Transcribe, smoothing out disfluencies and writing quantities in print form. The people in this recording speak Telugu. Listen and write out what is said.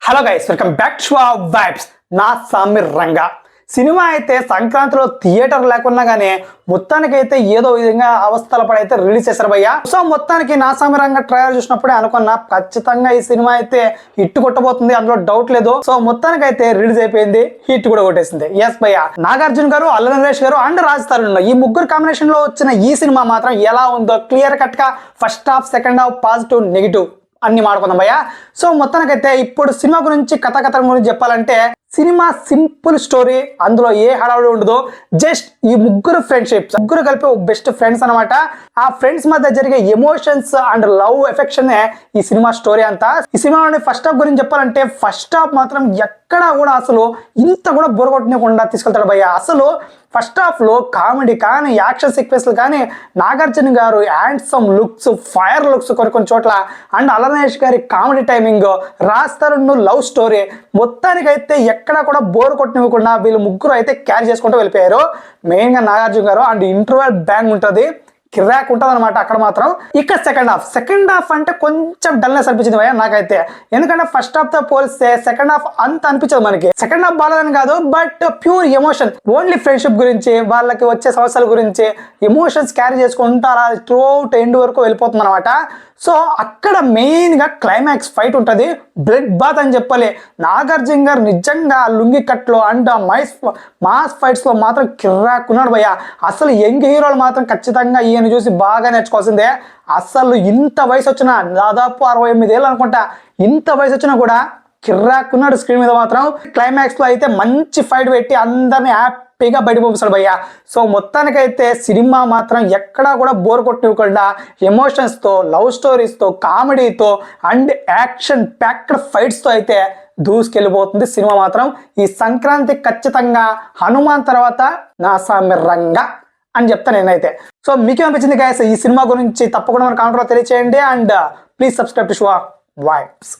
Hello guys, welcome back to vibes. నా సామిర్ రంగా సినిమా అయితే సంక్రాంతిలో థియేటర్ లేకున్నా కానీ మొత్తానికైతే ఏదో విధంగా అవస్థల పడైతే రిలీజ్ చేశారు భయ్య. సో మొత్తానికి నా సామిర్ రంగా ట్రైలర్ చూసినప్పుడే అనుకున్నా ఖచ్చితంగా ఈ సినిమా అయితే హిట్ కొట్టబోతుంది, అందులో డౌట్ లేదు. సో మొత్తానికైతే రిలీజ్ అయిపోయింది, హిట్ కూడా కొట్టేసింది. ఎస్ భయ్య, నాగార్జున గారు, అల్లు నరేష్ గారు అండ్ రాజ్ తరుణ్ ఈ ముగ్గురు కాంబినేషన్ లో వచ్చిన ఈ సినిమా మాత్రం ఎలా ఉందో క్లియర్ కట్ గా first half, second half, positive, negative అన్ని మాడుకుందాం భయ్య. సో మొత్తానికైతే ఇప్పుడు సినిమా గురించి కథ గురించి చెప్పాలంటే సినిమా సింపుల్ స్టోరీ, అందులో ఏ హడావుడి ఉండదు. జస్ట్ ఈ ముగ్గురు ఫ్రెండ్షిప్స్, ముగ్గురు కలిపి బెస్ట్ ఫ్రెండ్స్ అనమాట. ఆ ఫ్రెండ్స్ మధ్య జరిగే ఎమోషన్స్ అండ్ లవ్ ఎఫెక్షన్ ఈ సినిమా స్టోరీ అంతా. ఈ సినిమాలోని ఫస్ట్ హాఫ్ గురించి చెప్పాలంటే ఫస్ట్ హాఫ్ మాత్రం ఎక్కడా కూడా అసలు ఇంత కూడా బోర్ కొట్టకుండా తీసుకెళ్తాడు భయ్య. అసలు ఫస్ట్ హాఫ్ లో కామెడీ కానీ, యాక్షన్ సీక్వెన్స్లు కానీ, నాగార్జున గారు హ్యాండ్సమ్ లుక్స్, ఫైర్ లుక్స్ కొన్ని చోట్ల, అండ్ అల్లు నరేష్ గారి comedy timing, Raj Tarun love story, మొత్తానికైతే ఎక్కడ కూడా బోర్ కొట్టనివ్వకుండా వీళ్ళు ముగ్గురు అయితే క్యారీ చేసుకుంటూ వెళ్ళిపోయారు. మెయిన్ గా నాగార్జున గారు అండ్ ఇంటర్వెల్ బ్యాంగ్ ఉంటుంది, కిరాక్ ఉంటుంది అనమాట అక్కడ మాత్రం. ఇక సెకండ్ హాఫ్ అంటే కొంచెం డల్నెస్ అనిపించింది భయ్య నాకైతే. ఎందుకంటే ఫస్ట్ హాఫ్ తో పోలిస్తే సెకండ్ హాఫ్ అంత అనిపించదు మనకి. సెకండ్ హాఫ్ బాగాలేదని కాదు, but pure emotion, only friendship గురించి, వాళ్ళకి వచ్చే సమస్యల గురించి ఎమోషన్స్ క్యారీ చేసుకుంటూ అలా త్రూ అవుట్ ఎండ్ వరకు వెళ్ళిపోతుంది అనమాట. సో అక్కడ మెయిన్ గా క్లైమాక్స్ ఫైట్ ఉంటుంది, బ్లడ్ బాత్ అని చెప్పాలి. నాగార్జున గారు నిజంగా లుంగి కట్లో అండ్ మాస్ ఫైట్స్ లో మాత్రం కిర్రాకున్నాడు భయ్య. అసలు యంగ్ హీరోలు మాత్రం ఖచ్చితంగా ఈయన చూసి బాగా నేర్చుకోవాల్సిందే. అసలు ఇంత వయసు వచ్చినా, దాదాపు 68 ఏళ్ళు అనుకుంటా, ఇంత వయసు వచ్చినా కూడా కిర్రాకున్నాడు స్క్రీన్ మీద మాత్రం. క్లైమాక్స్ లో అయితే మంచి ఫైట్ పెట్టి అందరినీ హ్యాపీగా బయట పంపిస్తాడు భయ్య. సో మొత్తానికైతే సినిమా మాత్రం ఎక్కడా కూడా బోర్ కొట్టివ్వకుండా ఎమోషన్స్తో, లవ్ స్టోరీస్తో, కామెడీతో అండ్ యాక్షన్ ప్యాక్డ్ ఫైట్స్తో అయితే దూసుకెళ్ళిపోతుంది సినిమా మాత్రం. ఈ సంక్రాంతి ఖచ్చితంగా హనుమాన్ తర్వాత నా సామిర్ రంగా అని చెప్తా నేనైతే. సో మీకేమనిపించింది గైస్ ఈ సినిమా గురించి? తప్పకుండా మన కామెంట్లో తెలియచేయండి and please subscribe to vibes.